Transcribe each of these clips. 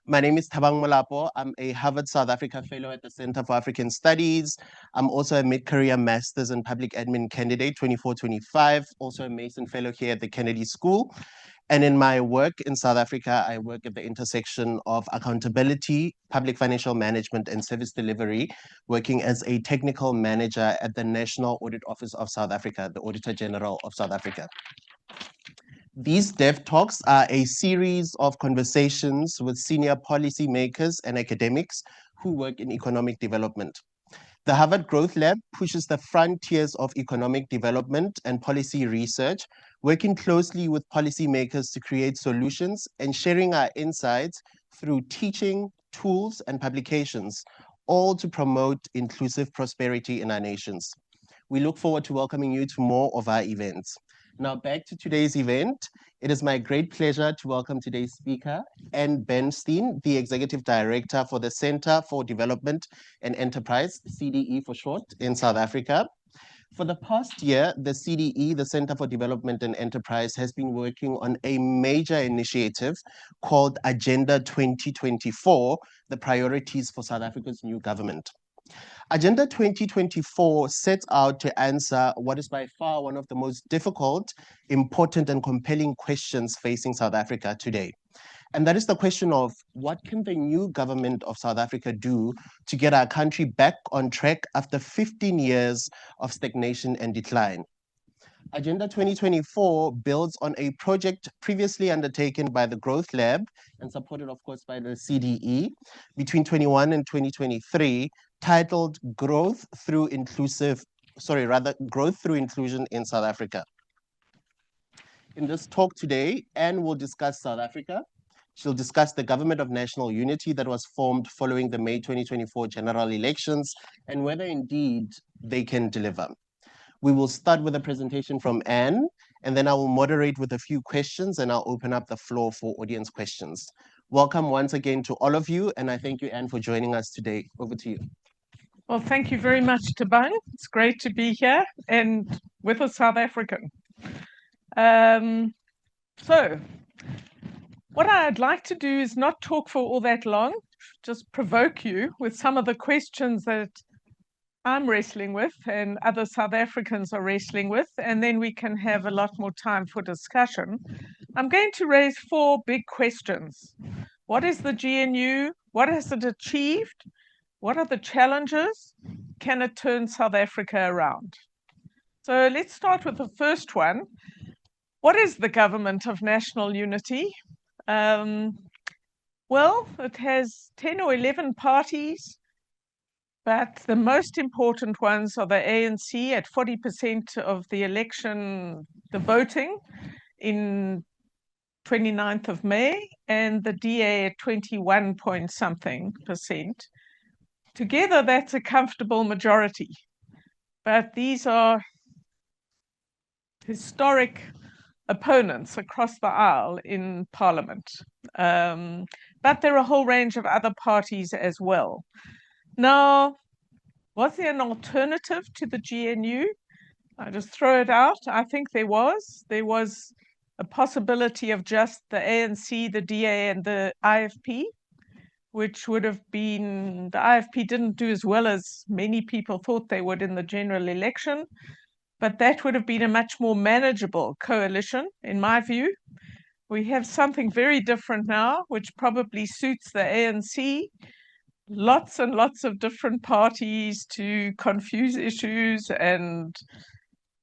My name is Thabang Molapo. I'm a Harvard South Africa Fellow at the Center for African Studies. I'm also a mid-career Masters in Public Admin candidate 24-25, also a Mason Fellow here at the Kennedy School. And in my work in South Africa, I work at the intersection of accountability, public financial management, and service delivery, working as a technical manager at the National Audit Office of South Africa, the Auditor General of South Africa. These Dev Talks are a series of conversations with senior policymakers and academics who work in economic development. The Harvard Growth Lab pushes the frontiers of economic development and policy research, working closely with policymakers to create solutions and sharing our insights through teaching, tools, and publications, all to promote inclusive prosperity in our nations. We look forward to welcoming you to more of our events. Now back to today's event. It is my great pleasure to welcome today's speaker, Edwin Bernstein, the Executive Director for the Center for Development and Enterprise, CDE for short, in South Africa. For the past year, the CDE, the Center for Development and Enterprise, has been working on a major initiative called Agenda 2024, the priorities for South Africa's new government. Agenda 2024 sets out to answer what is by far one of the most difficult, important, and compelling questions facing South Africa today. And that is the question of what can the new government of South Africa do to get our country back on track after 15 years of stagnation and decline. Agenda 2024 builds on a project previously undertaken by the Growth Lab and supported, of course, by the CDE between 21 and 2023, titled Growth Through Inclusion in South Africa. In this talk today, Anne will discuss South Africa. She'll discuss the government of national unity that was formed following the May 2024 general elections and whether indeed they can deliver. We will start with a presentation from Anne, and then I will moderate with a few questions, and I'll open up the floor for audience questions. Welcome once again to all of you, and I thank you, Anne, for joining us today. Over to you. Well, thank you very much, Thabang. It's great to be here and with a South African. So, what I'd like to do is not talk for all that long, just provoke you with some of the questions that I'm wrestling with and other South Africans are wrestling with, and then we can have a lot more time for discussion. I'm going to raise four big questions. What is the GNU? What has it achieved? What are the challenges? Can it turn South Africa around? So let's start with the first one. What is the government of national unity? Well, it has 10 or 11 parties, but the most important ones are the ANC at 40% of the election, the voting in 29th of May, and the DA at 21 point something percent. Together, that's a comfortable majority. But these are historic opponents across the aisle in Parliament. But there are a whole range of other parties as well. Now, was there an alternative to the GNU? I just throw it out. I think there was. There was a possibility of just the ANC, the DA, and the IFP, which would have been, the IFP didn't do as well as many people thought they would in the general election, but that would have been a much more manageable coalition, in my view. We have something very different now, which probably suits the ANC. Lots and lots of different parties to confuse issues, and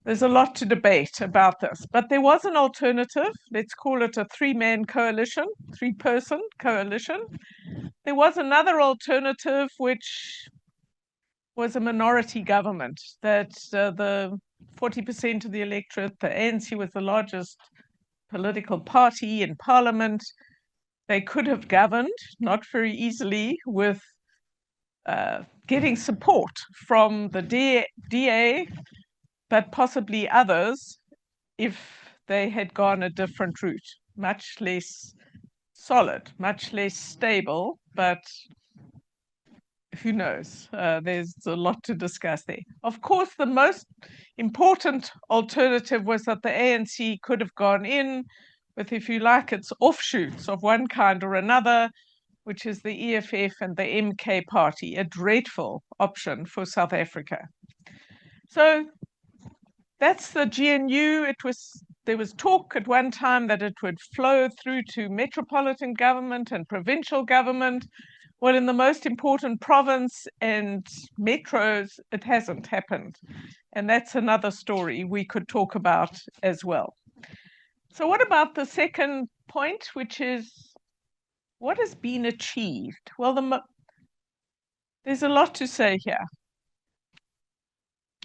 there's a lot to debate about this. But there was an alternative. Let's call it a three-man coalition, three-person coalition. There was another alternative, which was a minority government, that the 40% of the electorate, the ANC was the largest political party in Parliament. They could have governed, not very easily, with getting support from the DA, but possibly others if they had gone a different route, much less solid, much less stable, but who knows? There's a lot to discuss there. Of course, the most important alternative was that the ANC could have gone in with, if you like, its offshoots of one kind or another, which is the EFF and the MK party, a dreadful option for South Africa. So that's the GNU. There was talk at one time that it would flow through to metropolitan government and provincial government. Well, in the most important province and metros, it hasn't happened. And that's another story we could talk about as well. So what about the second point, which is what has been achieved? Well, there's a lot to say here.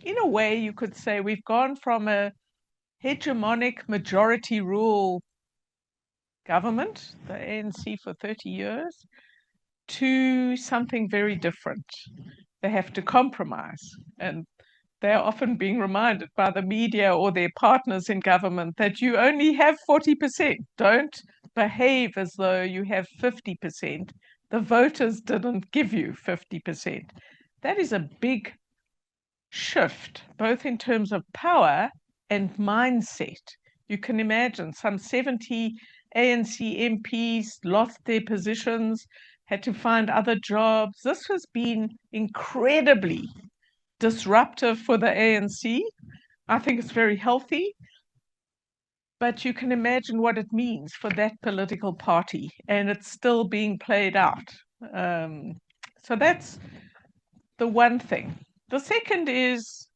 In a way, you could say we've gone from a hegemonic majority rule government, the ANC for 30 years, to something very different. They have to compromise, and they're often being reminded by the media or their partners in government that you only have 40%. Don't behave as though you have 50%. The voters didn't give you 50%. That is a big shift, both in terms of power and mindset. You can imagine some 70 ANC MPs lost their positions, had to find other jobs. This has been incredibly disruptive for the ANC. I think it's very healthy, but you can imagine what it means for that political party, and it's still being played out. So that's the one thing. The second is,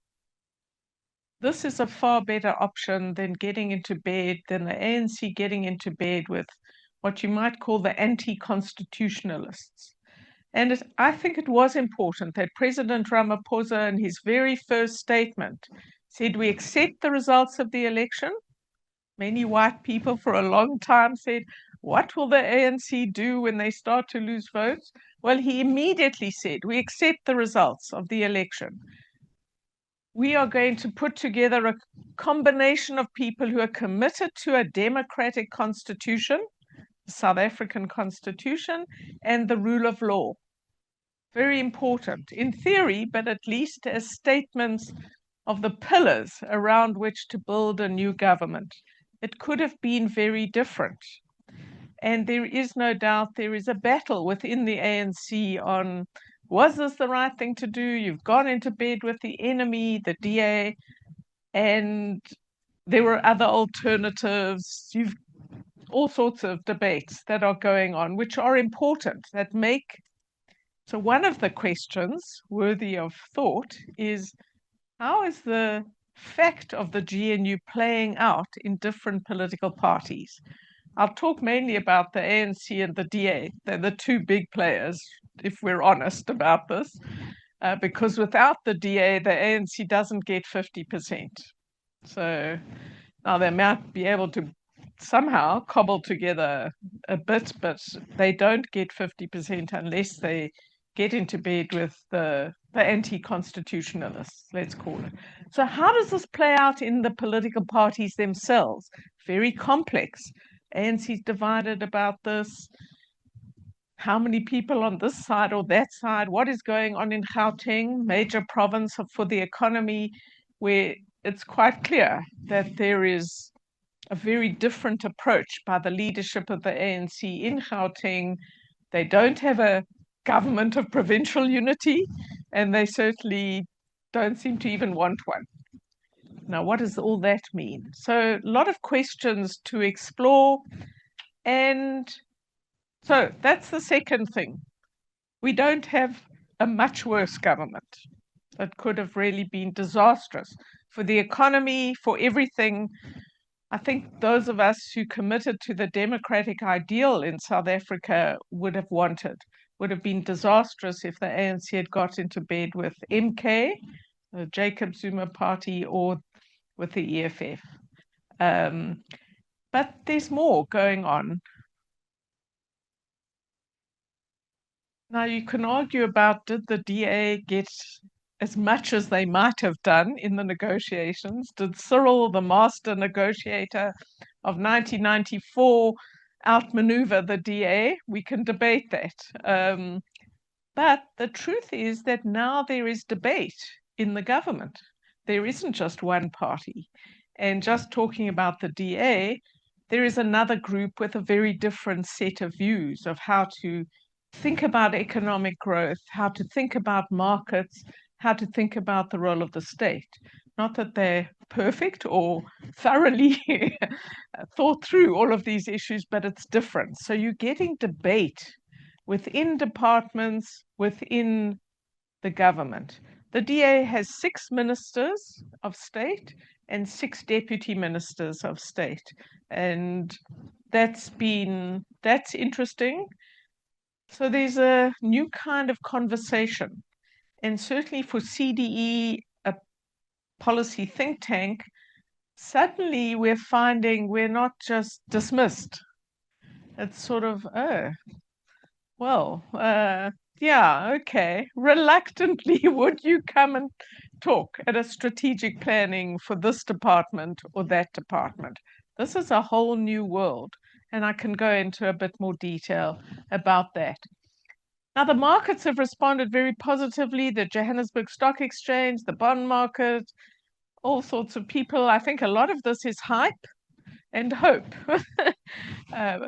this is a far better option than getting into bed, than the ANC getting into bed with what you might call the anti-constitutionalists. And I think it was important that President Ramaphosa, in his very first statement, said, we accept the results of the election. Many white people for a long time said, what will the ANC do when they start to lose votes? Well, he immediately said, we accept the results of the election. We are going to put together a combination of people who are committed to a democratic constitution, the South African constitution, and the rule of law. Very important in theory, but at least as statements of the pillars around which to build a new government. It could have been very different. And there is no doubt there is a battle within the ANC on, was this the right thing to do? You've gone into bed with the enemy, the DA, and there were other alternatives. You've all sorts of debates that are going on, which are important, that make. So one of the questions worthy of thought is, how is the fact of the GNU playing out in different political parties? I'll talk mainly about the ANC and the DA. They're the two big players, if we're honest about this, because without the DA, the ANC doesn't get 50%. So now they might be able to somehow cobble together a bit, but they don't get 50% unless they get into bed with the anti-constitutionalists, let's call it. So how does this play out in the political parties themselves? Very complex. ANC's divided about this. How many people on this side or that side? What is going on in Gauteng, major province for the economy, where it's quite clear that there is a very different approach by the leadership of the ANC in Gauteng. They don't have a government of provincial unity, and they certainly don't seem to even want one. Now, what does all that mean? So a lot of questions to explore. And so that's the second thing. We don't have a much worse government. That could have really been disastrous for the economy, for everything. I think those of us who committed to the democratic ideal in South Africa would have been disastrous if the ANC had got into bed with MK, the Jacob Zuma party, or with the EFF. But there's more going on. Now, you can argue about, did the DA get as much as they might have done in the negotiations? Did Cyril, the master negotiator of 1994, outmaneuver the DA? We can debate that. But the truth is that now there is debate in the government. There isn't just one party. And just talking about the DA, there is another group with a very different set of views of how to think about economic growth, how to think about markets, how to think about the role of the state. Not that they're perfect or thoroughly thought through all of these issues, but it's different. So you're getting debate within departments, within the government. The DA has 6 ministers of state and 6 deputy ministers of state. And that's interesting. So there's a new kind of conversation. And certainly for CDE, a policy think tank, suddenly we're finding we're not just dismissed. It's sort of, oh, well, yeah, okay. Reluctantly, would you come and talk at a strategic planning for this department or that department? This is a whole new world, and I can go into a bit more detail about that. Now, the markets have responded very positively. The Johannesburg Stock Exchange, the bond market, all sorts of people. I think a lot of this is hype and hope.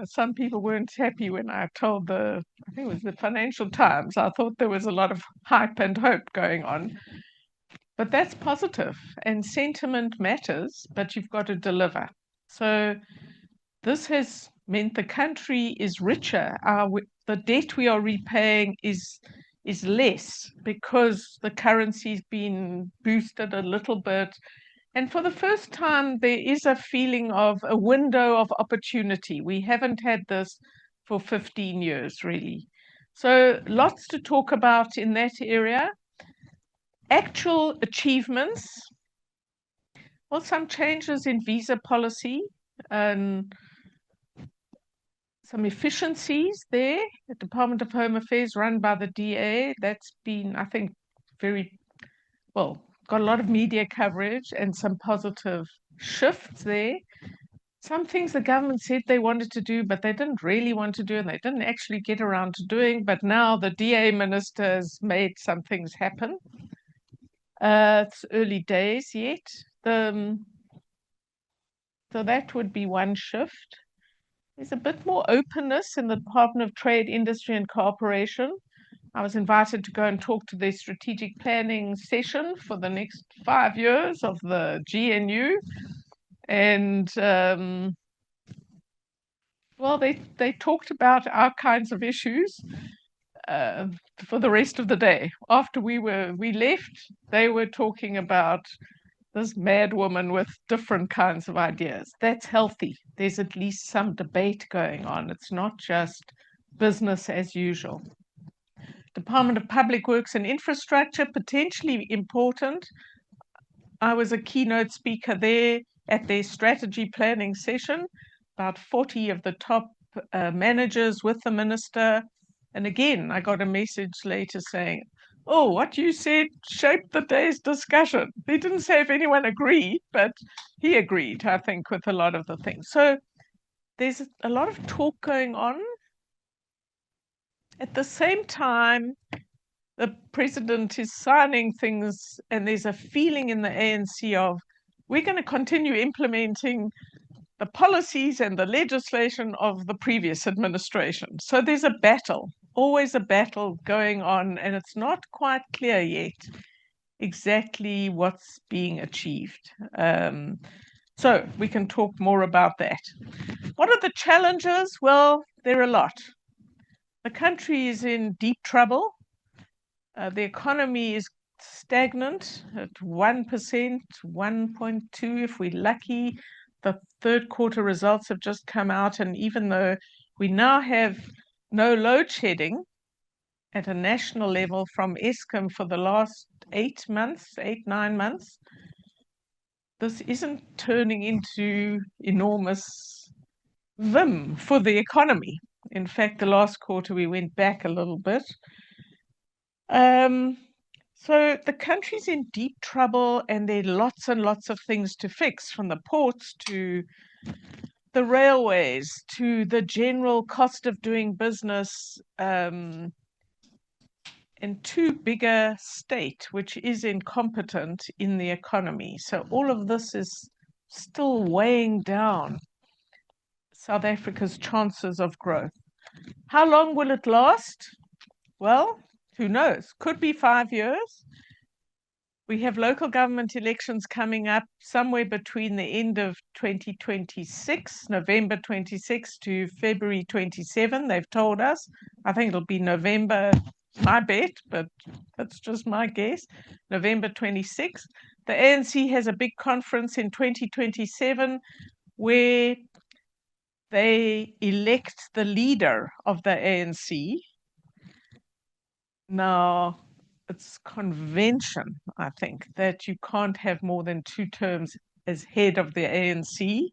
Some people weren't happy when I told I think it was the Financial Times, I thought there was a lot of hype and hope going on. But that's positive, and sentiment matters, but you've got to deliver. So this has meant the country is richer. The debt we are repaying is less because the currency's been boosted a little bit. And for the first time, there is a feeling of a window of opportunity. We haven't had this for 15 years, really. So lots to talk about in that area. Actual achievements. Well, some changes in visa policy and some efficiencies there. The Department of Home Affairs run by the DA. That's been, I think, very well, got a lot of media coverage and some positive shifts there. Some things the government said they wanted to do, but they didn't really want to do, and they didn't actually get around to doing. But now the DA minister has made some things happen. It's early days yet. So that would be one shift. There's a bit more openness in the Department of Trade, Industry and Cooperation. I was invited to go and talk to their strategic planning session for the next 5 years of the GNU. And well, they talked about our kinds of issues for the rest of the day. After we left, they were talking about this mad woman with different kinds of ideas. That's healthy. There's at least some debate going on. It's not just business as usual. Department of Public Works and Infrastructure, potentially important. I was a keynote speaker there at their strategy planning session, about 40 of the top managers with the minister. And again, I got a message later saying, oh, what you said shaped the day's discussion. He didn't say if anyone agreed, but he agreed, I think, with a lot of the things. So there's a lot of talk going on. At the same time, the president is signing things, and there's a feeling in the ANC of, we're going to continue implementing the policies and the legislation of the previous administration. So there's a battle, always a battle going on, and it's not quite clear yet exactly what's being achieved. So we can talk more about that. What are the challenges? Well, there are a lot. The country is in deep trouble. The economy is stagnant at 1%, 1.2 if we're lucky. The third quarter results have just come out, and even though we now have no load shedding at a national level from Eskom for the last 8, 9 months, this isn't turning into enormous vim for the economy. In fact, the last quarter we went back a little bit. So the country's in deep trouble, and there are lots and lots of things to fix, from the ports to the railways to the general cost of doing business, and too big a state which is incompetent in the economy. So all of this is still weighing down South Africa's chances of growth. How long will it last? Well, who knows? Could be 5 years. We have local government elections coming up somewhere between the end of 2026, November 26 to February 27, they've told us. I think it'll be November, my bet, but that's just my guess. November 26. The ANC has a big conference in 2027 where they elect the leader of the ANC. Now, it's convention, I think, that you can't have more than 2 terms as head of the ANC.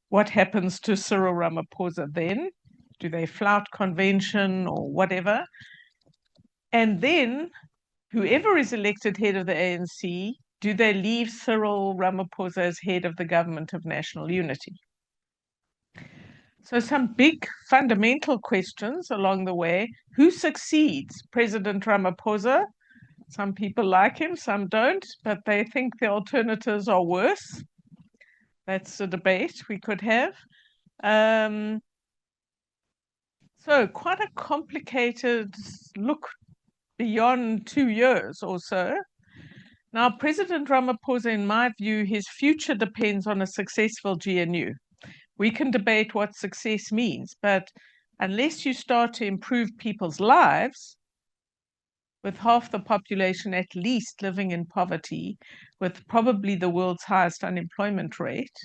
What happens to Cyril Ramaphosa then? Do they flout convention or whatever? And then, whoever is elected head of the ANC, do they leave Cyril Ramaphosa as head of the government of national unity? So some big fundamental questions along the way. Who succeeds President Ramaphosa? Some people like him, some don't, but they think the alternatives are worse. That's a debate we could have. So quite a complicated look beyond 2 years or so. Now, President Ramaphosa, in my view, his future depends on a successful GNU. We can debate what success means, but unless you start to improve people's lives, with half the population at least living in poverty, with probably the world's highest unemployment rate,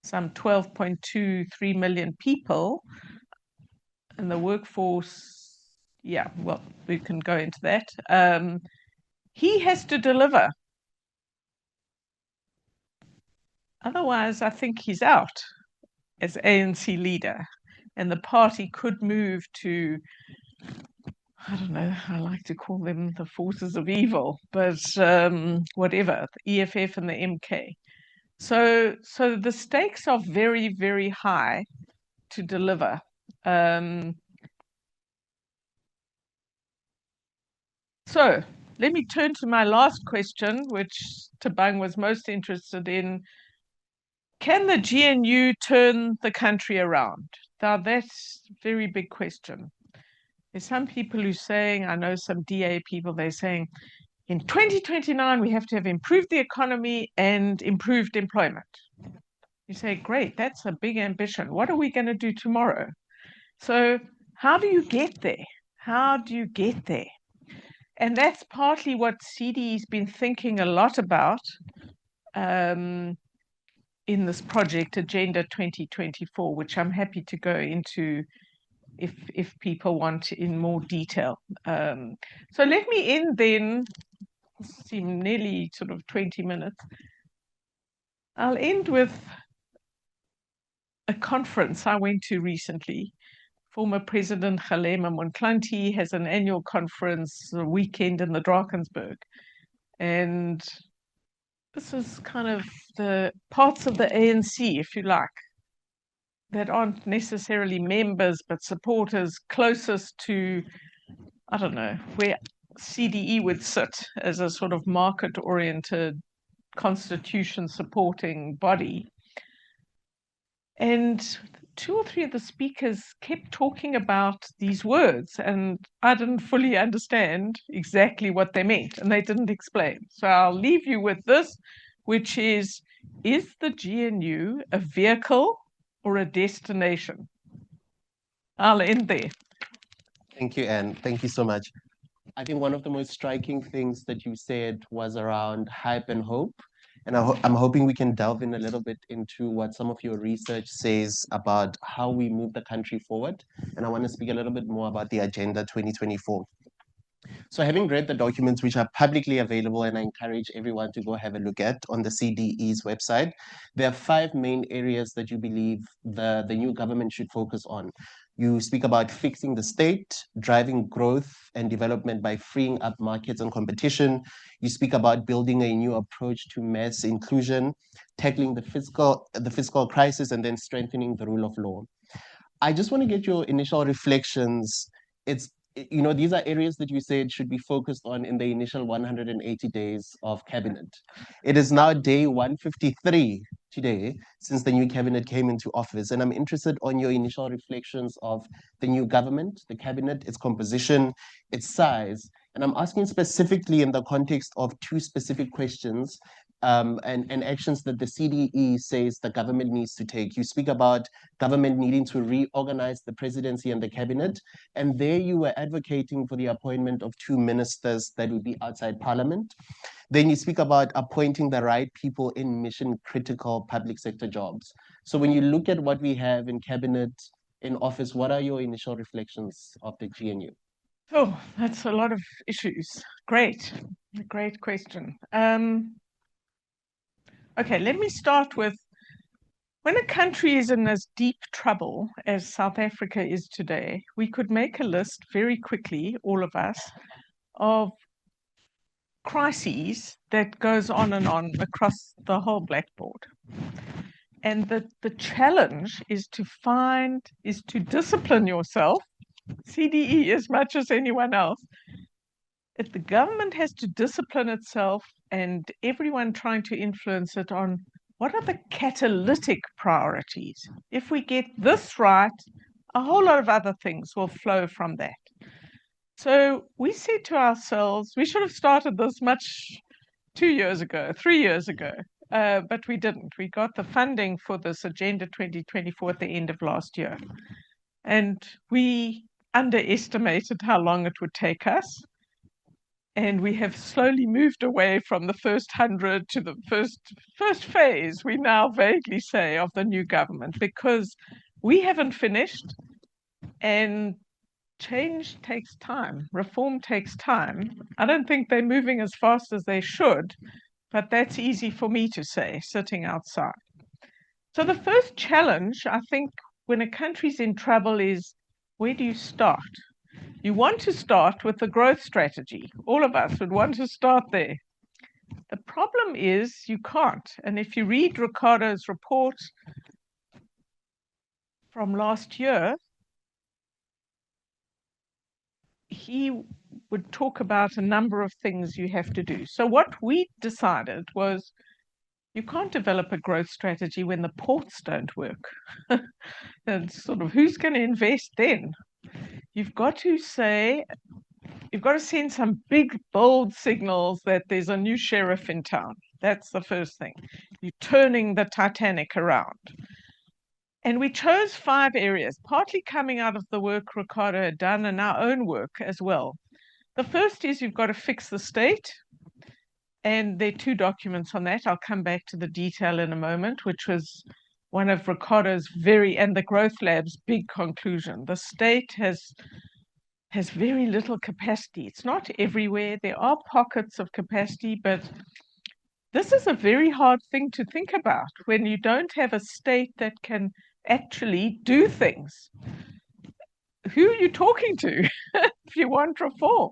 some 12.23 million people, and the workforce, yeah, well, we can go into that. He has to deliver. Otherwise, I think he's out as ANC leader, and the party could move to, I don't know, I like to call them the forces of evil, but whatever, the EFF and the MK. So the stakes are very, very high to deliver. So let me turn to my last question, which Thabang was most interested in. Can the GNU turn the country around? Now, that's a very big question. There's some people who are saying, I know some DA people, they're saying, in 2029, we have to have improved the economy and improved employment. You say, great, that's a big ambition. What are we going to do tomorrow? So how do you get there? How do you get there? And that's partly what CD's been thinking a lot about in this project, Agenda 2024, which I'm happy to go into if people want in more detail. So let me end then, seem nearly sort of 20 minutes. I'll end with a conference I went to recently. Former President Kgalema Motlanthe has an annual conference, a weekend in the Drakensberg. And this is kind of the parts of the ANC, if you like, that aren't necessarily members, but supporters closest to, I don't know, where CDE would sit as a sort of market-oriented constitution supporting body. And 2 or 3 of the speakers kept talking about these words, and I didn't fully understand exactly what they meant, and they didn't explain. So I'll leave you with this, which is the GNU a vehicle or a destination? I'll end there. Thank you, Anne. Thank you so much. I think one of the most striking things that you said was around hype and hope. And I'm hoping we can delve in a little bit into what some of your research says about how we move the country forward. And I want to speak a little bit more about the Agenda 2024. So having read the documents which are publicly available, and I encourage everyone to go have a look at on the CDE's website, there are 5 main areas that you believe the new government should focus on. You speak about fixing the state, driving growth and development by freeing up markets and competition. You speak about building a new approach to mass inclusion, tackling the fiscal crisis, and then strengthening the rule of law. I just want to get your initial reflections. These are areas that you said should be focused on in the initial 180 days of cabinet. It is now day 153. today since the new cabinet came into office. And I'm interested on your initial reflections of the new government, the cabinet, its composition, its size. And I'm asking specifically in the context of two specific questions and actions that the CDE says the government needs to take. You speak about government needing to reorganize the presidency and the cabinet, and there you were advocating for the appointment of two ministers that would be outside parliament. Then you speak about appointing the right people in mission critical public sector jobs. So when you look at what we have in cabinet, in office, what are your initial reflections of the GNU? Oh, that's a lot of issues. Great, great question. Okay, let me start with when a country is in as deep trouble as South Africa is today, we could make a list very quickly, all of us, of crises that goes on and on across the whole blackboard. And the challenge is to discipline yourself, CDE as much as anyone else. If the government has to discipline itself and everyone trying to influence it on what are the catalytic priorities? If we get this right, a whole lot of other things will flow from that. So we said to ourselves, we should have started this much 2 years ago, 3 years ago, but we didn't. We got the funding for this Agenda 2024 at the end of last year. And we underestimated how long it would take us. And we have slowly moved away from the first 100 to the first phase, we now vaguely say, of the new government, because we haven't finished and change takes time, reform takes time. I don't think they're moving as fast as they should, but that's easy for me to say, sitting outside. So the first challenge, I think, when a country's in trouble is, where do you start? You want to start with the growth strategy. All of us would want to start there. The problem is you can't. And if you read Ricardo's report from last year, he would talk about a number of things you have to do. So what we decided was you can't develop a growth strategy when the ports don't work. And sort of who's going to invest then? You've got to send some big, bold signals that there's a new sheriff in town. That's the first thing. You're turning the Titanic around. And we chose 5 areas, partly coming out of the work Ricardo had done and our own work as well. The first is you've got to fix the state. And there are 2 documents on that. I'll come back to the detail in a moment, which was one of Ricardo's and the Growth Lab's big conclusion. The state has very little capacity. It's not everywhere. There are pockets of capacity, but this is a very hard thing to think about when you don't have a state that can actually do things. Who are you talking to if you want reform?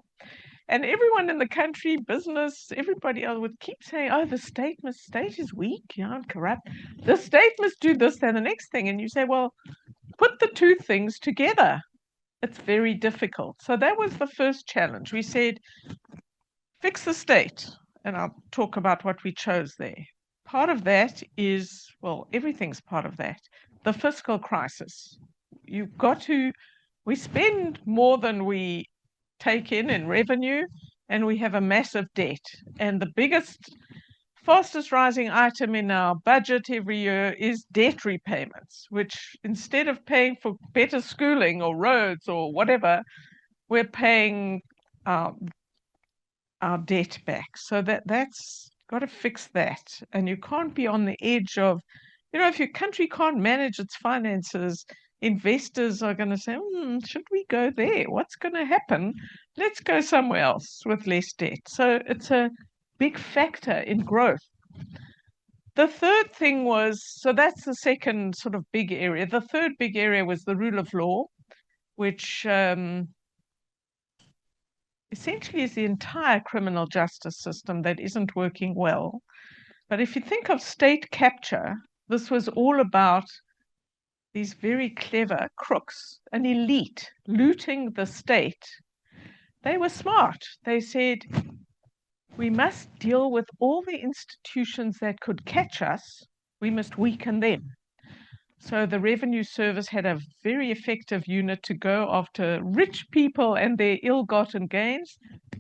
And everyone in the country, business, everybody else would keep saying, oh, the state is weak, and corrupt. The state must do this, then the next thing. And you say, well, put the 2 things together. It's very difficult. So that was the first challenge. We said, fix the state. And I'll talk about what we chose there. Part of that is, well, everything's part of that. The fiscal crisis. We spend more than we take in revenue, and we have a massive debt. And the fastest rising item in our budget every year is debt repayments, which instead of paying for better schooling or roads or whatever, we're paying our debt back. So that's got to fix that. And you can't be on the edge of, if your country can't manage its finances, investors are going to say, should we go there? What's going to happen? Let's go somewhere else with less debt. So it's a big factor in growth. The third thing was, so that's the second sort of big area. The third big area was the rule of law, which essentially is the entire criminal justice system that isn't working well. But if you think of state capture, this was all about these very clever crooks, an elite looting the state. They were smart. They said, we must deal with all the institutions that could catch us we must weaken them. So the Revenue Service had a very effective unit to go after rich people and their ill-gotten gains.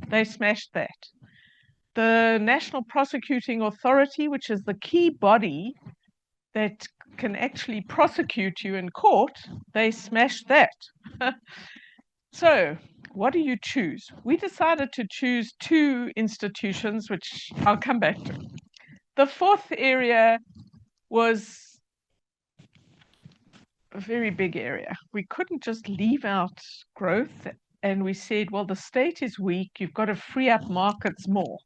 They smashed that. The National Prosecuting Authority, which is the key body that can actually prosecute you in court, they smashed that. So what do you choose? We decided to choose two institutions, which I'll come back to. The fourth area was a very big area. We couldn't just leave out growth, and we said, well, the state is weak, you've got to free up markets more.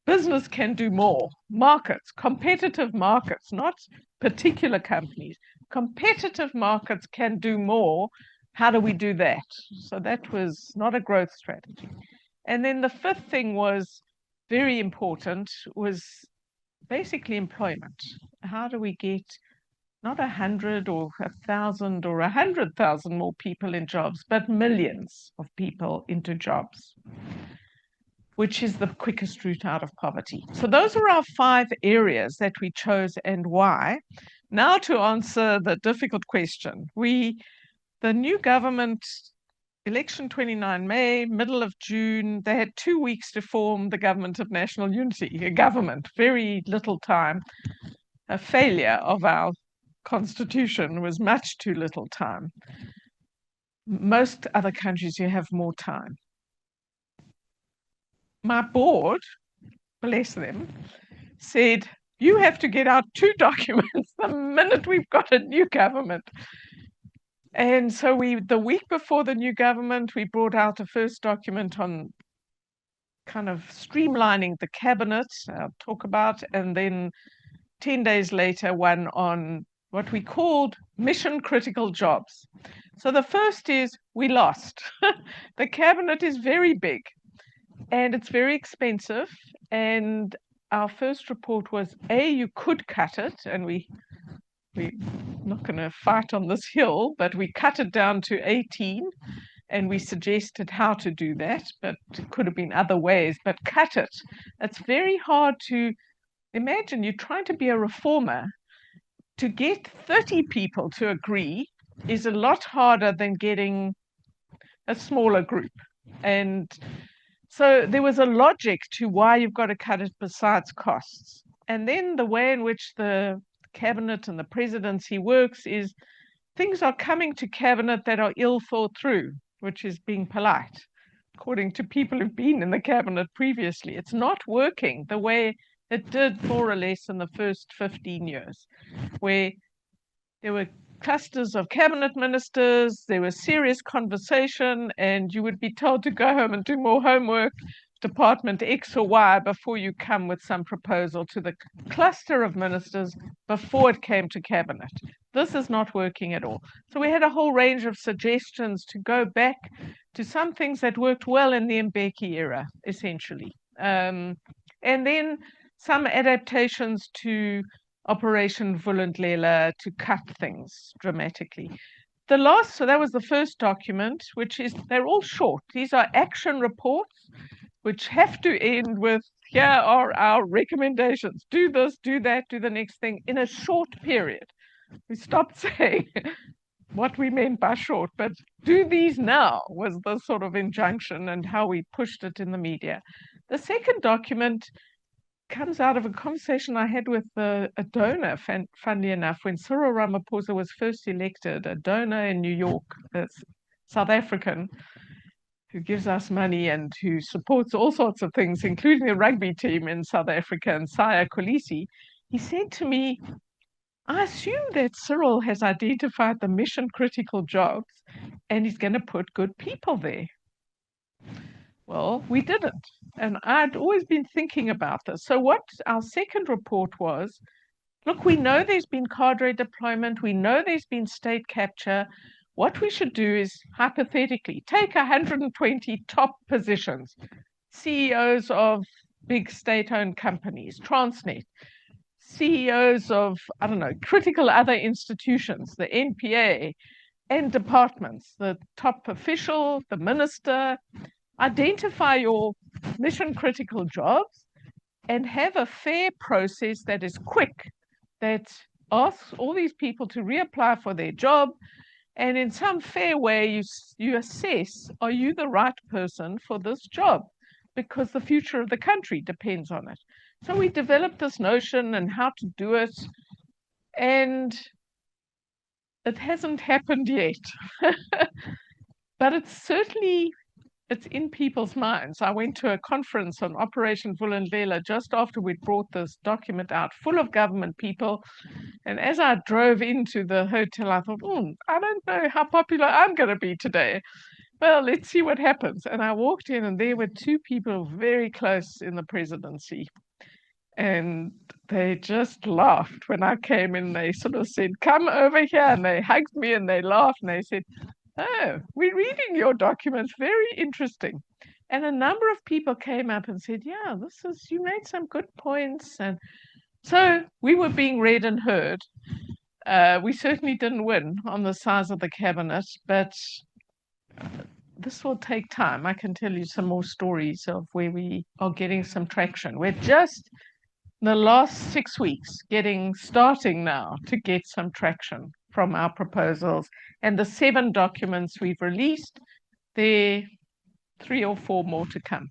Business can do more. Markets, competitive markets, not particular companies. Competitive markets can do more. How do we do that? So that was not a growth strategy. And then the fifth thing was very important, was basically employment. How do we get not 100 or 1,000 or 100,000 more people in jobs, but millions of people into jobs, which is the quickest route out of poverty. So those are our 5 areas that we chose and why. Now to answer the difficult question. The new government, election 29 May, middle of June, they had 2 weeks to form the government of national unity, a government, very little time. A failure of our constitution was much too little time. Most other countries, you have more time. My board, bless them, said, you have to get out 2 documents the minute we've got a new government. And so the week before the new government, we brought out a first document on kind of streamlining the cabinet, I'll talk about, and then 10 days later, one on what we called mission critical jobs. So the first is we lost. The cabinet is very big and it's very expensive. And our first report was, you could cut it, and we're not going to fight on this hill, but we cut it down to 18, and we suggested how to do that, but it could have been other ways, but cut it. It's very hard to imagine. You're trying to be a reformer. To get 30 people to agree is a lot harder than getting a smaller group. And so there was a logic to why you've got to cut it besides costs. And then the way in which the cabinet and the presidency works is things are coming to cabinet that are ill thought through, which is being polite, according to people who've been in the cabinet previously. It's not working the way it did more or less in the first 15 years, where there were clusters of cabinet ministers, there was serious conversation, and you would be told to go home and do more homework, department X or Y, before you come with some proposal to the cluster of ministers before it came to cabinet. This is not working at all. So we had a whole range of suggestions to go back to some things that worked well in the Mbeki era, essentially. And then some adaptations to Operation Vulindlela to cut things dramatically. So that was the first document, which is, they're all short. These are action reports, which have to end with, here are our recommendations. Do this, do that, do the next thing in a short period. We stopped saying what we meant by short, but do these now was the sort of injunction and how we pushed it in the media. The second document comes out of a conversation I had with a donor, funnily enough, when Cyril Ramaphosa was first elected, a donor in New York, a South African, who gives us money and who supports all sorts of things, including the rugby team in South Africa, and Saya Kolisi. He said to me, I assume that Cyril has identified the mission critical jobs and he's going to put good people there. Well, we didn't. And I'd always been thinking about this. So what our second report was, look, we know there's been cadre deployment. We know there's been state capture. What we should do is, hypothetically, take 120 top positions, CEOs of big state-owned companies, Transnet, CEOs of, I don't know, critical other institutions, the NPA, and departments, the top official, the minister. Identify your mission critical jobs and have a fair process that is quick that asks all these people to reapply for their job, and in some fair way you assess, are you the right person for this job? Because the future of the country depends on it. So we developed this notion and how to do it, and it hasn't happened yet. But it's in people's minds. I went to a conference on Operation Vulindlela just after we'd brought this document out, full of government people. And as I drove into the hotel, I thought, I don't know how popular I'm going to be today. Well, let's see what happens. And I walked in, and there were two people very close in the presidency. And they just laughed when I came in. They sort of said, come over here. And they hugged me and they laughed and they said, oh, we're reading your documents. Very interesting. And a number of people came up and said, yeah, you made some good points. And so we were being read and heard. We certainly didn't win on the size of the cabinet, but this will take time. I can tell you some more stories of where we are getting some traction. We're just the last 6 weeks starting now to get some traction from our proposals, and the 7 documents we've released, there are 3 or 4 more to come.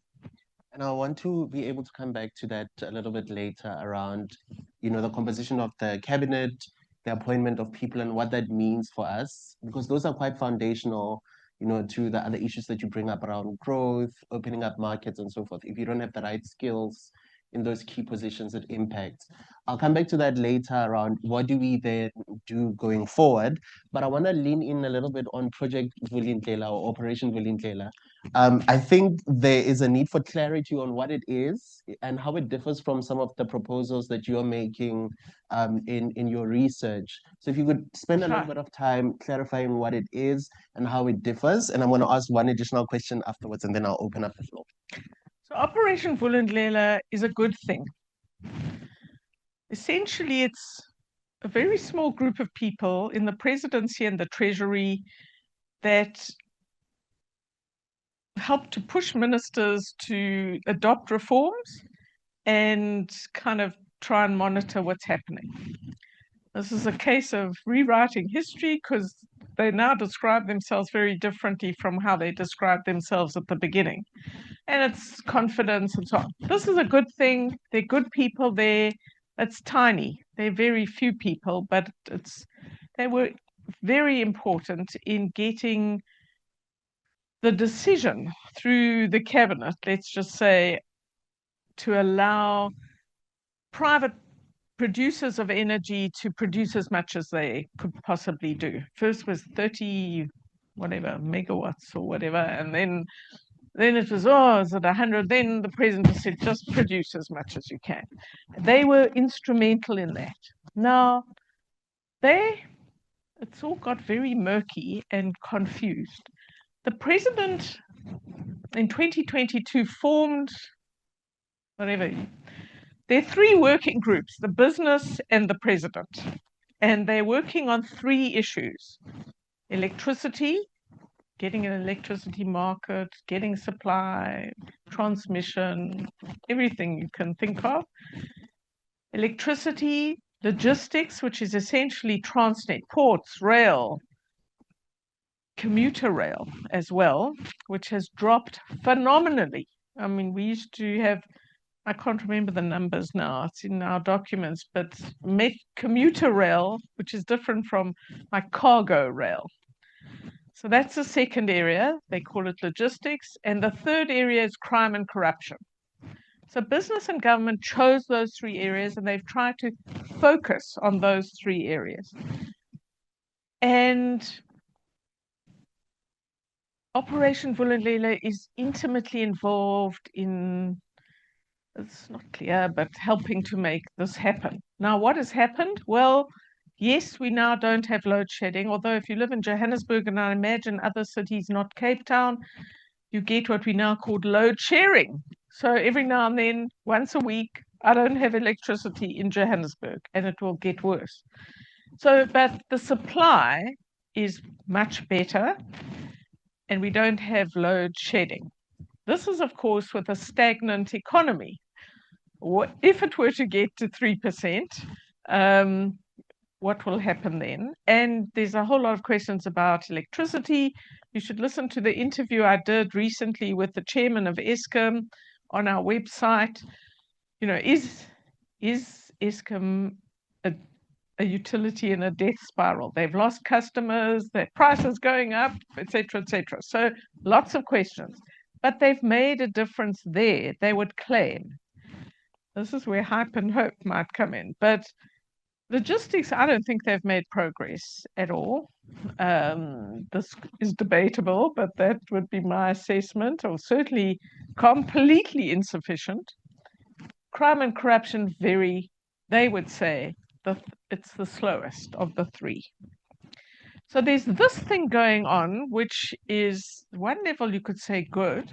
And I want to be able to come back to that a little bit later around, the composition of the cabinet, the appointment of people and what that means for us, because those are quite foundational, to the other issues that you bring up around growth, opening up markets and so forth. If you don't have the right skills in those key positions, it impacts. I'll come back to that later around what do we then do going forward, but I want to lean in a little bit on Project Vulindlela or Operation Vulindlela. I think there is a need for clarity on what it is and how it differs from some of the proposals that you're making in your research. So if you could spend a little bit of time clarifying what it is and how it differs, and I'm going to ask one additional question afterwards, and then I'll open up the floor. So Operation Vulindlela is a good thing. Essentially, it's a very small group of people in the presidency and the treasury that help to push ministers to adopt reforms and kind of try and monitor what's happening. This is a case of rewriting history because they now describe themselves very differently from how they described themselves at the beginning. And it's confidence and so on. This is a good thing. They're good people there. It's tiny. They're very few people, but they were very important in getting the decision through the cabinet, let's just say, to allow private producers of energy to produce as much as they could possibly do. First was 30 whatever megawatts or whatever, and then it was, is it 100? Then the president said, just produce as much as you can. They were instrumental in that. Now, it's all got very murky and confused. The president in 2022 formed, there are 3 working groups, the business and the president, and they're working on 3 issues: electricity, getting an electricity market, getting supply, transmission, everything you can think of. Electricity, logistics, which is essentially Transnet, ports, rail, commuter rail as well, which has dropped phenomenally. I mean, we used to have, I can't remember the numbers now, it's in our documents, but commuter rail, which is different from like cargo rail. So that's the second area. They call it logistics. And the third area is crime and corruption. So business and government chose those 3 areas, and they've tried to focus on those 3 areas. And Operation Vulindlela is intimately involved in, it's not clear, but helping to make this happen. Now, what has happened? Well, yes, we now don't have load shedding, although if you live in Johannesburg, and I imagine other cities, not Cape Town, you get what we now call load sharing. So every now and then, once a week, I don't have electricity in Johannesburg, and it will get worse. So, but the supply is much better, and we don't have load shedding. This is, of course, with a stagnant economy. If it were to get to 3%, what will happen then? And there's a whole lot of questions about electricity. You should listen to the interview I did recently with the chairman of Eskom on our website. You know, is Eskom a utility in a death spiral? They've lost customers, their prices going up, etc., etc. So lots of questions. But they've made a difference there, they would claim. This is where hype and hope might come in. But logistics, I don't think they've made progress at all. This is debatable, but that would be my assessment, or certainly completely insufficient. Crime and corruption, they would say it's the slowest of the three. So there's this thing going on, which is one level you could say good,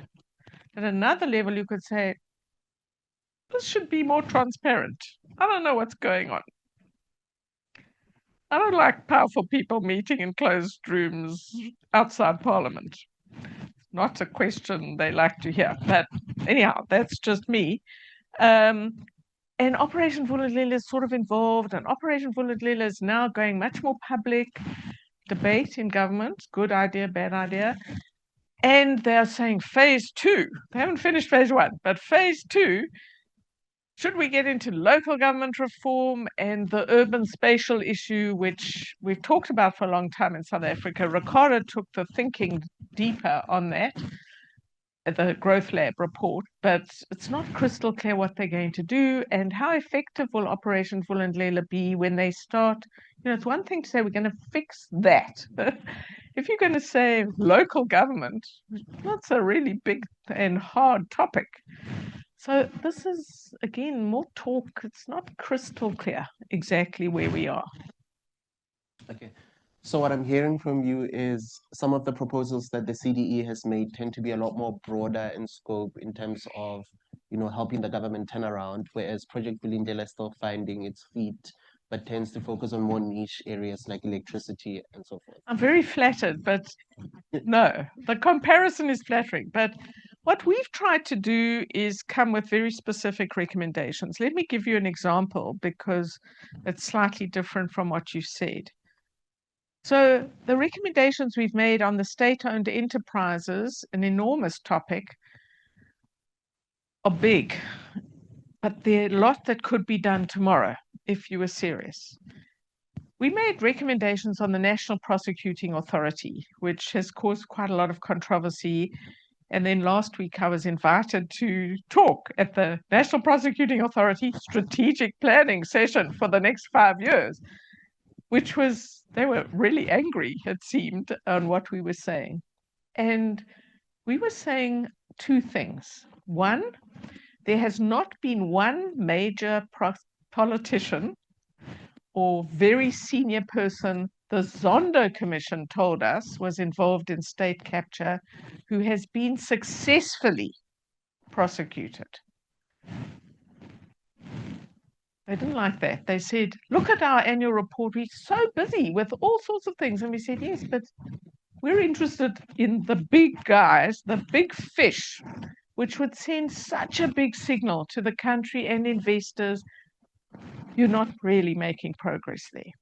at another level you could say this should be more transparent. I don't know what's going on. I don't like powerful people meeting in closed rooms outside Parliament. Not a question they like to hear, but anyhow, that's just me. And Operation Vulindlela is sort of involved, and Operation Vulindlela is now going much more public debate in government, good idea, bad idea. And they're saying phase 2, they haven't finished phase 1, but phase 2, should we get into local government reform and the urban spatial issue, which we've talked about for a long time in South Africa? Ricardo took the thinking deeper on that, the Growth Lab report, but it's not crystal clear what they're going to do and how effective will Operation Vulindlela be when they start. You know, it's one thing to say we're going to fix that. If you're going to say local government, that's a really big and hard topic. So this is, again, more talk. It's not crystal clear exactly where we are. Okay. So what I'm hearing from you is some of the proposals that the CDE has made tend to be a lot more broader in scope in terms of, you know, helping the government turn around, whereas Project Vulindlela is still finding its feet, but tends to focus on more niche areas like electricity and so forth. I'm very flattered, but no, the comparison is flattering. But what we've tried to do is come with very specific recommendations. Let me give you an example because it's slightly different from what you said. So the recommendations we've made on the state-owned enterprises, an enormous topic, are big, but there are a lot that could be done tomorrow if you were serious. We made recommendations on the National Prosecuting Authority, which has caused quite a lot of controversy. And then last week I was invited to talk at the National Prosecuting Authority strategic planning session for the next 5 years, which was, they were really angry, it seemed, on what we were saying. And we were saying two things. One, there has not been one major politician or very senior person the Zondo Commission told us was involved in state capture who has been successfully prosecuted. They didn't like that. They said, look at our annual report. We're so busy with all sorts of things. And we said, yes, but we're interested in the big guys, the big fish, which would send such a big signal to the country and investors. You're not really making progress there.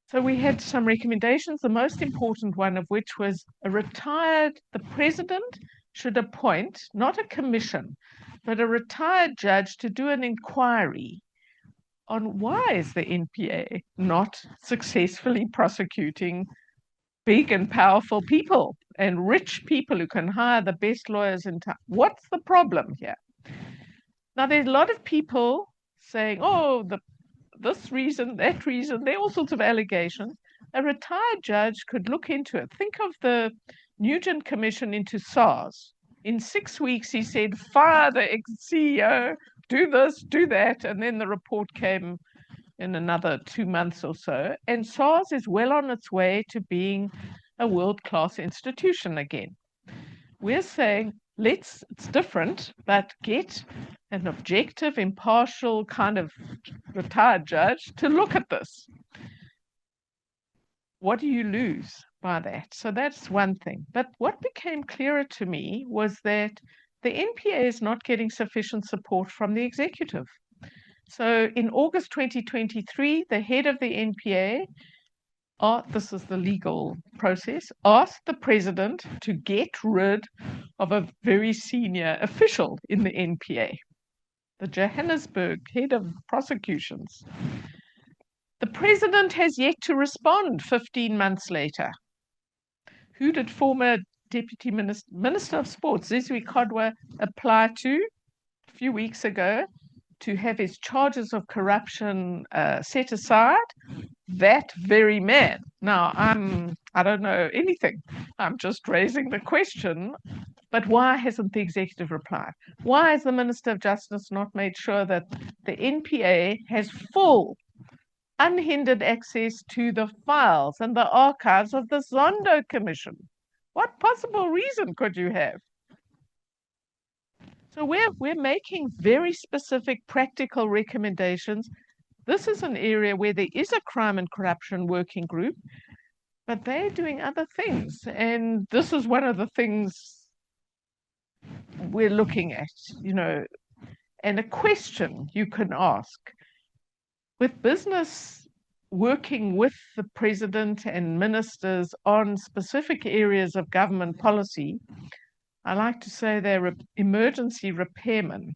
So we had some recommendations, the most important one of which was the president should appoint, not a commission, but a retired judge to do an inquiry on why is the NPA not successfully prosecuting big and powerful people and rich people who can hire the best lawyers in town. What's the problem here? Now, there's a lot of people saying, oh, this reason, that reason, there are all sorts of allegations. A retired judge could look into it. Think of the Nugent Commission into SARS. In 6 weeks, he said, fire the ex-CEO, do this, do that. And then the report came in another 2 months or so. And SARS is well on its way to being a world-class institution again. We're saying, it's different, but get an objective, impartial kind of retired judge to look at this. What do you lose by that? So that's one thing. But what became clearer to me was that the NPA is not getting sufficient support from the executive. So in August 2023, the head of the NPA, this is the legal process, asked the president to get rid of a very senior official in the NPA, the Johannesburg head of prosecutions. The president has yet to respond 15 months later. Who did former Deputy Minister of Sports, Zizwi Kodwa, apply to a few weeks ago to have his charges of corruption set aside? That very man. Now, I don't know anything. I'm just raising the question. But why hasn't the executive replied? Why has the Minister of Justice not made sure that the NPA has full, unhindered access to the files and the archives of the Zondo Commission? What possible reason could you have? So we're making very specific practical recommendations. This is an area where there is a crime and corruption working group, but they're doing other things. And this is one of the things we're looking at, and a question you can ask. With business working with the president and ministers on specific areas of government policy, I like to say they're emergency repairmen,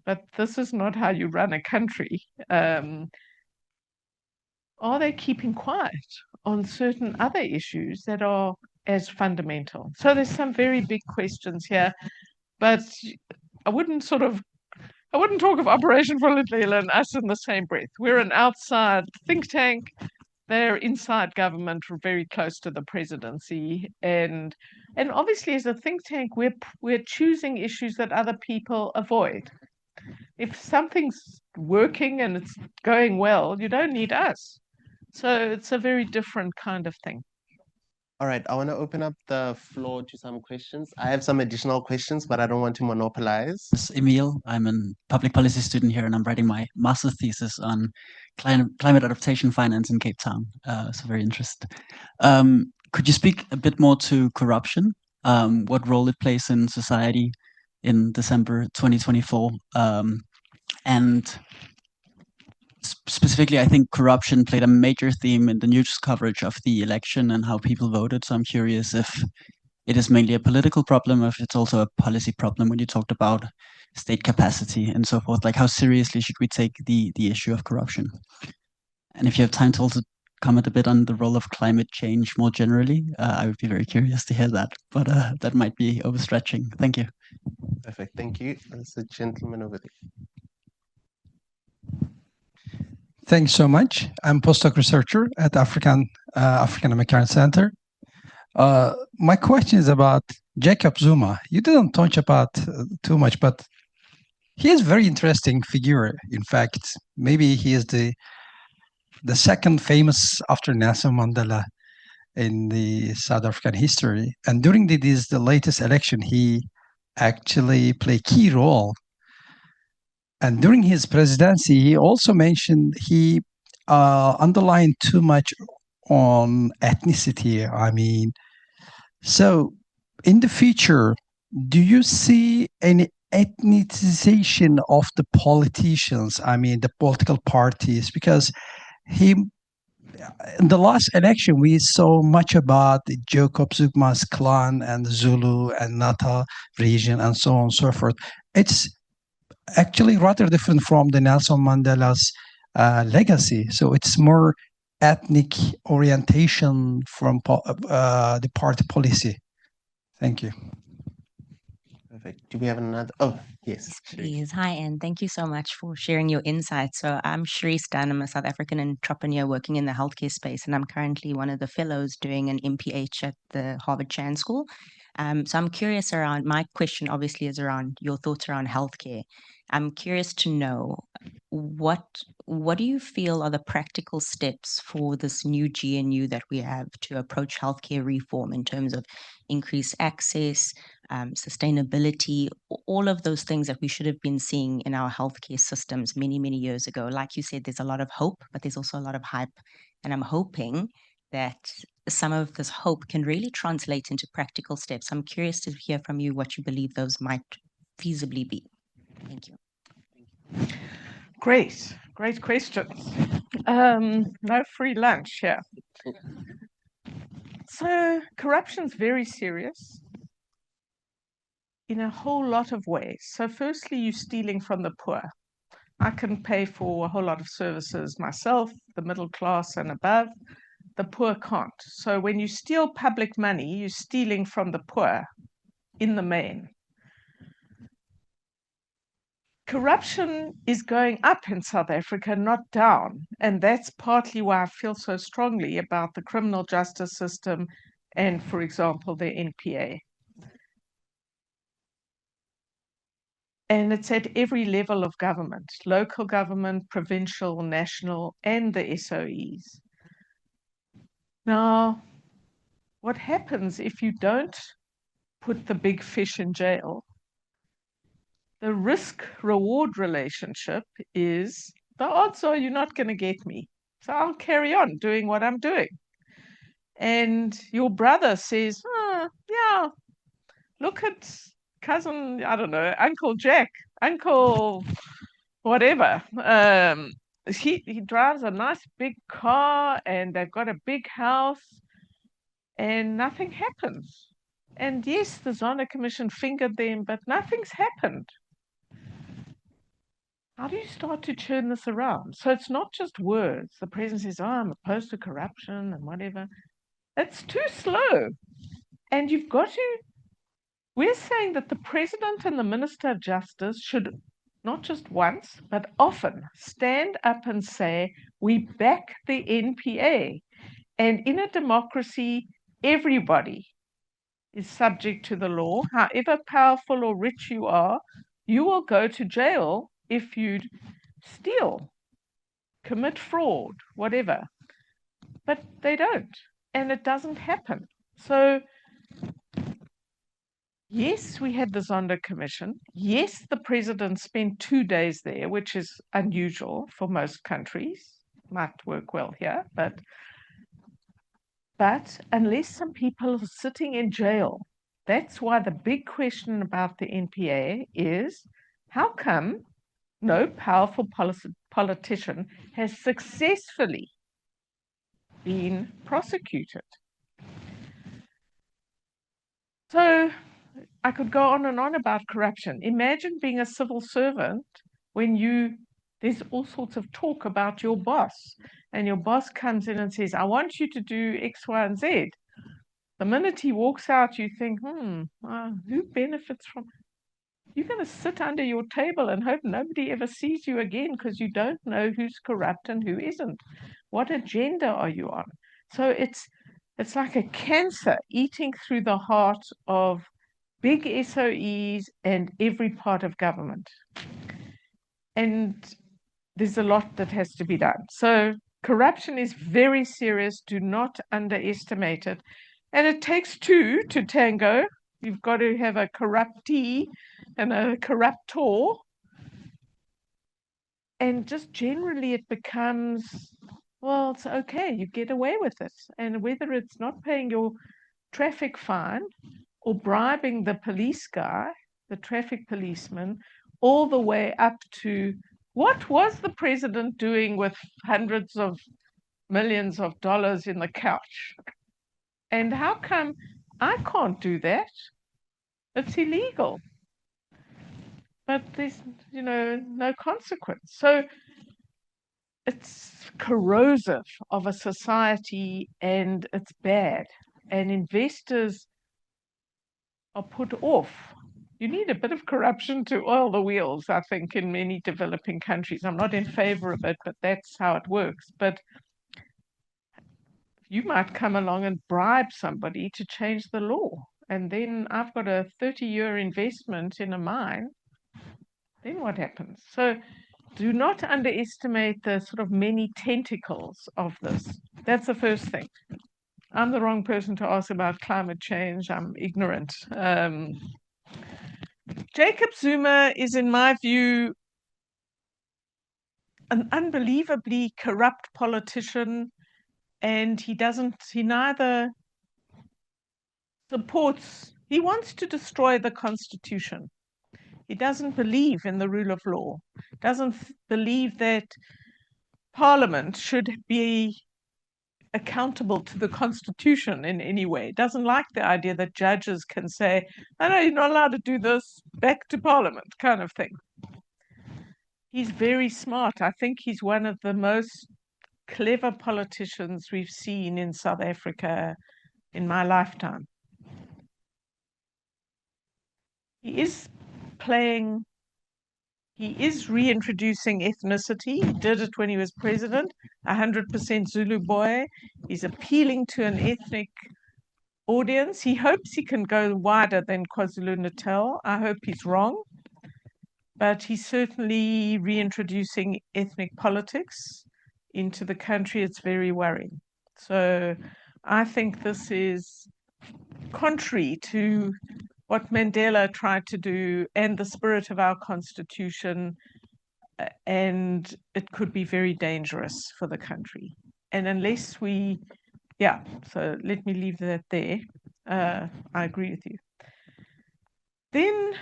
but this is not how you run a country. Are they keeping quiet on certain other issues that are as fundamental? So there's some very big questions here, but I wouldn't talk of Operation Vulindlela and us in the same breath. We're an outside think tank. They're inside government, very close to the presidency, and obviously as a think tank, we're choosing issues that other people avoid. If something's working and it's going well, you don't need us. So it's a very different kind of thing. All right, I want to open up the floor to some questions. I have some additional questions, but I don't want to monopolize. This is Emil. I'm a public policy student here, and I'm writing my master's thesis on climate adaptation finance in Cape Town. So very interested. Could you speak a bit more to corruption, what role it plays in society in December 2024? And specifically, I think corruption played a major theme in the news coverage of the election and how people voted. So I'm curious if it is mainly a political problem, or if it's also a policy problem when you talked about state capacity and so forth. Like, how seriously should we take the issue of corruption? And if you have time to also comment a bit on the role of climate change more generally, I would be very curious to hear that, but that might be overstretching. Thank you. Perfect, thank you. There's a gentleman over there. Thanks so much. I'm postdoc researcher at African American Center. My question is about Jacob Zuma. You didn't touch about too much, but he is a very interesting figure. In fact, maybe he is the second famous after Nelson Mandela in the South African history. And during the latest election, he actually played a key role. And during his presidency, he also mentioned he underlined too much on ethnicity. I mean, so in the future, do you see any ethnicization of the politicians? I mean, the political parties, because in the last election, we saw much about Jacob Zuma's clan and Zulu and Natal region and so on and so forth. It's actually rather different from the Nelson Mandela's legacy. So it's more ethnic orientation from the party policy. Thank you. Perfect. Do we have another? Oh, yes. Please. Hi, and thank you so much for sharing your insights. So I'm Shreese Dunn. I'm a South African entrepreneur working in the healthcare space, and I'm currently one of the fellows doing an MPH at the Harvard Chan School. So I'm curious around, my question obviously is around your thoughts around healthcare. I'm curious to know what do you feel are the practical steps for this new GNU that we have to approach healthcare reform in terms of increased access, sustainability, all of those things that we should have been seeing in our healthcare systems many, many years ago. Like you said, there's a lot of hope, but there's also a lot of hype. And I'm hoping that some of this hope can really translate into practical steps. I'm curious to hear from you what you believe those might feasibly be. Thank you. Great questions. No free lunch here. So corruption's very serious in a whole lot of ways. So firstly, you're stealing from the poor. I can pay for a whole lot of services myself, the middle class and above. The poor can't. So when you steal public money, you're stealing from the poor in the main. Corruption is going up in South Africa, not down. And that's partly why I feel so strongly about the criminal justice system and, for example, the NPA. And it's at every level of government, local government, provincial, national, and the SOEs. Now, what happens if you don't put the big fish in jail? The risk-reward relationship is the odds are you're not going to get me. So I'll carry on doing what I'm doing. And your brother says, yeah, look at cousin, I don't know, Uncle Jack, Uncle whatever. He drives a nice big car and they've got a big house and nothing happens. And yes, the Zondo Commission fingered them, but nothing's happened. How do you start to turn this around? So it's not just words. The president says, I'm opposed to corruption and whatever. It's too slow. And you've got to, we're saying that the president and the Minister of Justice should not just once, but often stand up and say, we back the NPA. And in a democracy, everybody is subject to the law. However powerful or rich you are, you will go to jail if you steal, commit fraud, whatever. But they don't, and it doesn't happen. So yes, we had the Zondo Commission. Yes, the president spent 2 days there, which is unusual for most countries. Might work well here, but unless some people are sitting in jail, that's why the big question about the NPA is, how come no powerful politician has successfully been prosecuted? So I could go on and on about corruption. Imagine being a civil servant when there's all sorts of talk about your boss, and your boss comes in and says, I want you to do X, Y, and Z. The minute he walks out, you think, who benefits from? You're going to sit under your table and hope nobody ever sees you again because you don't know who's corrupt and who isn't. What agenda are you on? So it's like a cancer eating through the heart of big SOEs and every part of government. And there's a lot that has to be done. So corruption is very serious. Do not underestimate it. And it takes two to tango. You've got to have a corruptee and a corruptor. And just generally it becomes, well, it's okay, you get away with it. And whether it's not paying your traffic fine or bribing the police guy, the traffic policeman, all the way up to what was the president doing with hundreds of millions of dollars in the couch? And how come I can't do that? It's illegal. But there's, no consequence. So it's corrosive of a society and it's bad. And investors are put off. You need a bit of corruption to oil the wheels, I think, in many developing countries. I'm not in favor of it, but that's how it works. But you might come along and bribe somebody to change the law. And then I've got a 30-year investment in a mine. Then what happens? So do not underestimate the sort of many tentacles of this. That's the first thing. I'm the wrong person to ask about climate change. I'm ignorant. Jacob Zuma is, in my view, an unbelievably corrupt politician, and he neither supports, he wants to destroy the Constitution. He doesn't believe in the rule of law, doesn't believe that Parliament should be accountable to the Constitution in any way, doesn't like the idea that judges can say, "I know you're not allowed to do this, back to Parliament," kind of thing. He's very smart. I think he's one of the most clever politicians we've seen in South Africa in my lifetime. He is reintroducing ethnicity. He did it when he was president, 100% Zulu boy. He's appealing to an ethnic audience. He hopes he can go wider than KwaZulu-Natal. I hope he's wrong. But he's certainly reintroducing ethnic politics into the country. It's very worrying. So I think this is contrary to what Mandela tried to do and the spirit of our Constitution, and it could be very dangerous for the country. And unless we, so let me leave that there. I agree with you. Then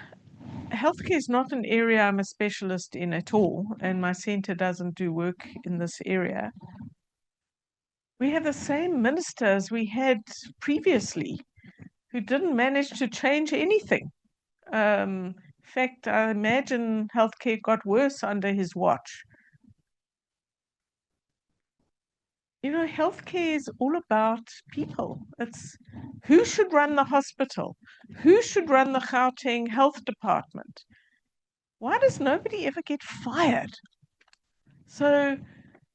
healthcare is not an area I'm a specialist in at all, and my center doesn't do work in this area. We have the same minister as we had previously, who didn't manage to change anything. In fact, I imagine healthcare got worse under his watch. You know, healthcare is all about people. It's who should run the hospital, who should run the Gauteng Health Department. Why does nobody ever get fired? So,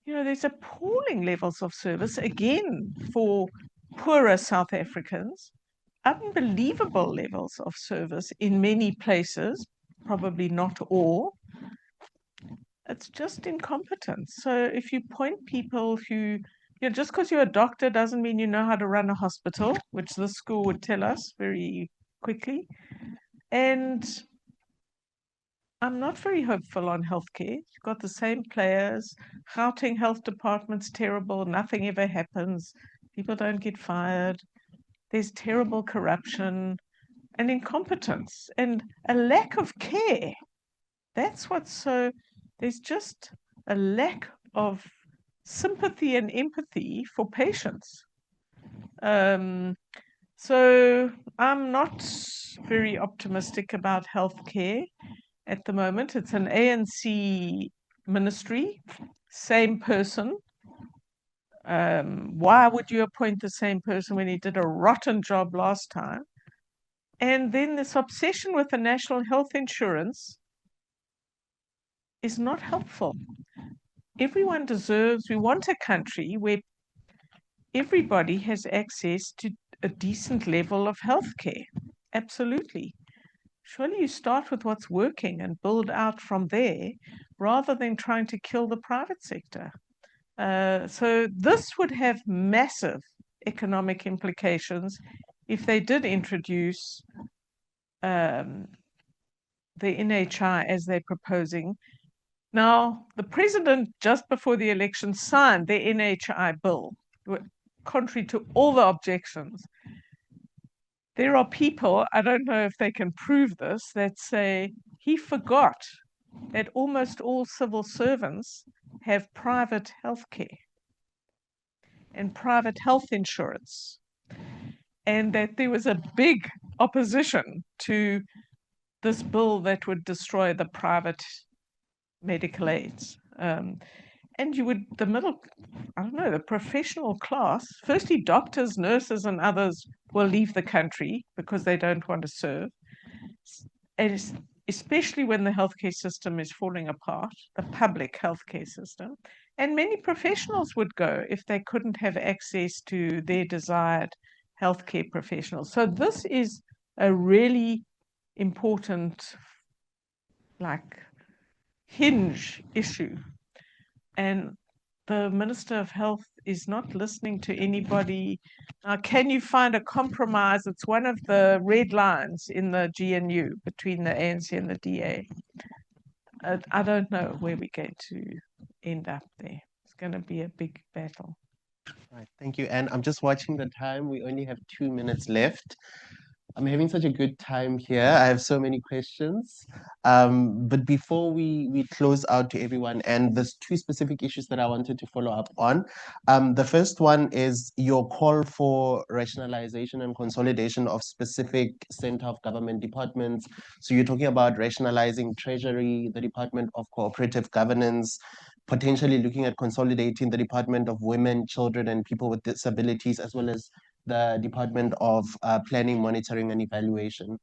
you know, there's appalling levels of service, again, for poorer South Africans, unbelievable levels of service in many places, probably not all. It's just incompetence. So if you point people who, you know, just because you're a doctor doesn't mean you know how to run a hospital, which this school would tell us very quickly. And I'm not very hopeful on healthcare. You've got the same players. Gauteng Health Department's terrible. Nothing ever happens. People don't get fired. There's terrible corruption and incompetence and a lack of care. That's what's so, there's just a lack of sympathy and empathy for patients. So I'm not very optimistic about healthcare at the moment. It's an ANC ministry, same person. Why would you appoint the same person when he did a rotten job last time? And then this obsession with the national health insurance is not helpful. Everyone deserves, we want a country where everybody has access to a decent level of healthcare. Absolutely. Surely you start with what's working and build out from there rather than trying to kill the private sector. So this would have massive economic implications if they did introduce the NHI as they're proposing. Now, the president, just before the election, signed the NHI bill, contrary to all the objections. There are people, I don't know if they can prove this, that say he forgot that almost all civil servants have private health care and private health insurance, and that there was a big opposition to this bill that would destroy the private medical aids. And you would, the middle, I don't know, the professional class, firstly, doctors, nurses, and others will leave the country because they don't want to serve. And especially when the healthcare system is falling apart, the public healthcare system. And many professionals would go if they couldn't have access to their desired healthcare professionals. So this is a really important, like, hinge issue. And the Minister of Health is not listening to anybody. Can you find a compromise? It's one of the red lines in the GNU between the ANC and the DA. I don't know where we're going to end up there. It's going to be a big battle. Right, thank you. And I'm just watching the time. We only have 2 minutes left. I'm having such a good time here. I have so many questions. But before we close out to everyone, and there's two specific issues that I wanted to follow up on. The first one is your call for rationalization and consolidation of specific center of government departments. So you're talking about rationalizing Treasury, the Department of Cooperative Governance, potentially looking at consolidating the Department of Women, Children, and People with Disabilities, as well as the Department of Planning, Monitoring, and Evaluation.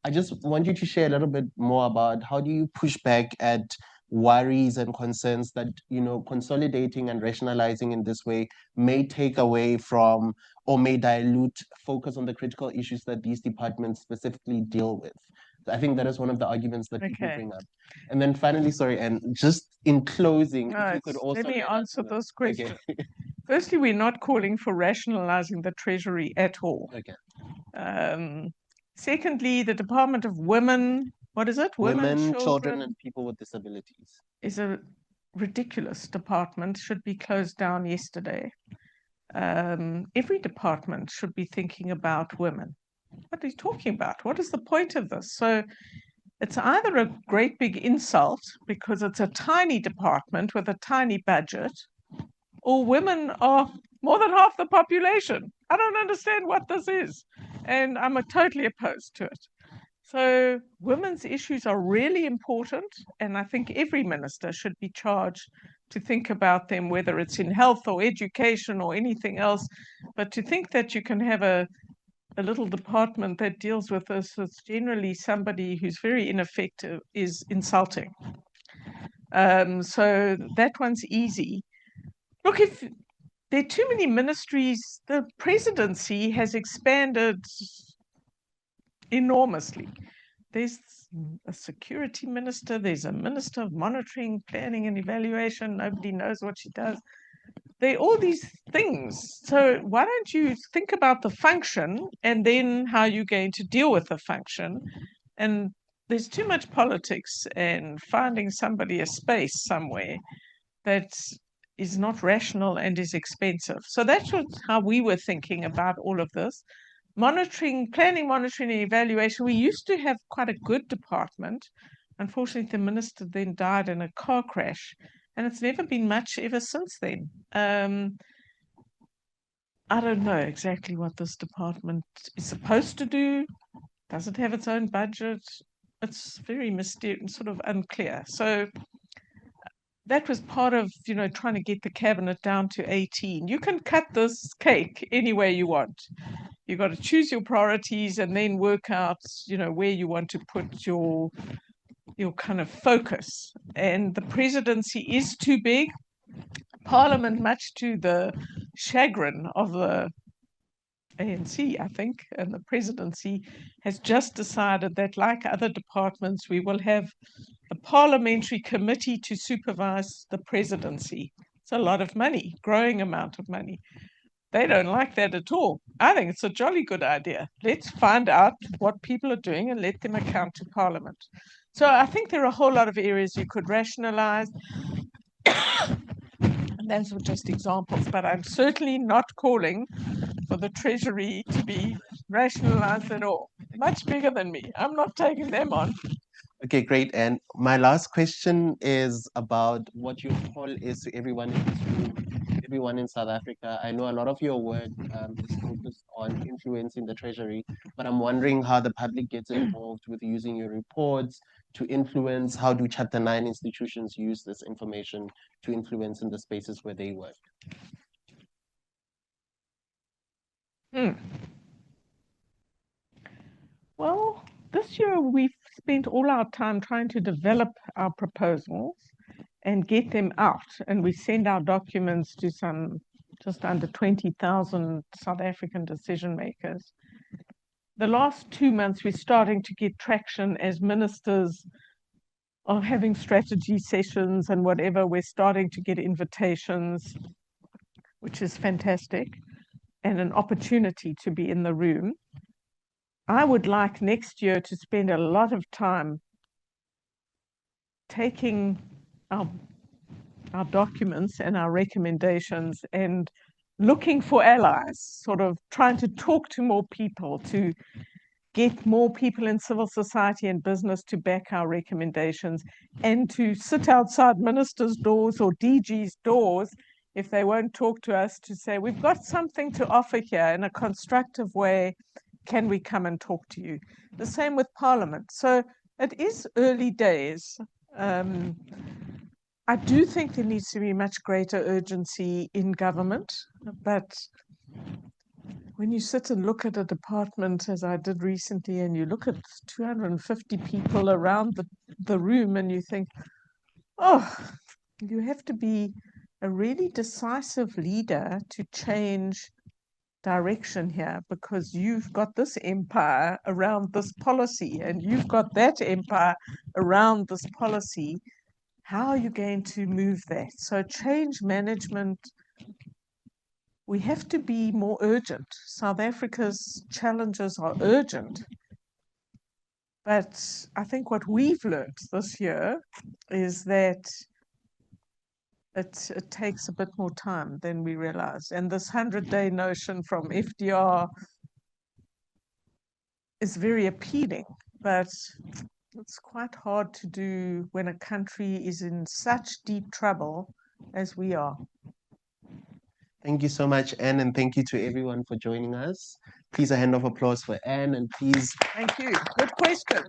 I just want you to share a little bit more about how do you push back at worries and concerns that, you know, consolidating and rationalizing in this way may take away from or may dilute focus on the critical issues that these departments specifically deal with. I think that is one of the arguments that people Okay. bring up. And then finally, sorry, and just in closing, if you could also Let me let us answer know. this Okay. question. Firstly, we're not calling for rationalizing the Treasury at all. Okay. Secondly, the Department of Women, what is it? Women, children, and people with disabilities. Is a ridiculous department, should be closed down yesterday. Every department should be thinking about women. What are you talking about? What is the point of this? So it's either a great big insult because it's a tiny department with a tiny budget, or women are more than half the population. I don't understand what this is, and I'm totally opposed to it. So women's issues are really important, and I think every minister should be charged to think about them, whether it's in health or education or anything else. But to think that you can have a little department that deals with this, it's generally somebody who's very ineffective, is insulting. So that one's easy. Look, if there are too many ministries, the presidency has expanded enormously. There's a security minister, there's a minister of monitoring, planning, and evaluation. Nobody knows what she does. There are all these things. So why don't you think about the function and then how you're going to deal with the function? And there's too much politics and finding somebody a space somewhere that is not rational and is expensive. So that's how we were thinking about all of this. Monitoring, planning, monitoring, and evaluation. We used to have quite a good department. Unfortunately, the minister then died in a car crash, and it's never been much ever since then. I don't know exactly what this department is supposed to do. Does it have its own budget? It's very mysterious, sort of unclear. So that was part of, you know, trying to get the cabinet down to 18. You can cut this cake any way you want. You've got to choose your priorities and then work out, you know, where you want to put your kind of focus. And the presidency is too big. Parliament, much to the chagrin of the ANC, I think, and the presidency has just decided that, like other departments, we will have a parliamentary committee to supervise the presidency. It's a lot of money, growing amount of money. They don't like that at all. I think it's a jolly good idea. Let's find out what people are doing and let them account to Parliament. So I think there are a whole lot of areas you could rationalize. And those were just examples, but I'm certainly not calling for the Treasury to be rationalized at all. Much bigger than me. I'm not taking them on. Okay, great. And my last question is about what your call is to everyone in this room, everyone in South Africa. I know a lot of your work is focused on influencing the Treasury, but I'm wondering how the public gets involved with using your reports to influence. How do Chapter 9 institutions use this information to influence in the spaces where they work? Well, this year we've spent all our time trying to develop our proposals and get them out. And we send our documents to some just under 20,000 South African decision makers. The last 2 months, we're starting to get traction as ministers are having strategy sessions and whatever. We're starting to get invitations, which is fantastic, and an opportunity to be in the room. I would like next year to spend a lot of time taking our documents and our recommendations and looking for allies, sort of trying to talk to more people, to get more people in civil society and business to back our recommendations, and to sit outside ministers' doors or DG's doors if they won't talk to us, to say, we've got something to offer here in a constructive way. Can we come and talk to you? The same with Parliament. So it is early days. I do think there needs to be much greater urgency in government, but when you sit and look at a department, as I did recently, and you look at 250 people around the room, and you think, oh, you have to be a really decisive leader to change direction here, because you've got this empire around this policy and you've got that empire around this policy. How are you going to move that? So change management, we have to be more urgent. South Africa's challenges are urgent. But I think what we've learned this year is that it takes a bit more time than we realize. And this 100-day notion from FDR is very appealing, but it's quite hard to do when a country is in such deep trouble as we are. Thank you so much, Anne, and thank you to everyone for joining us. Please, a hand of applause for Anne, and please. Thank you. Good questions.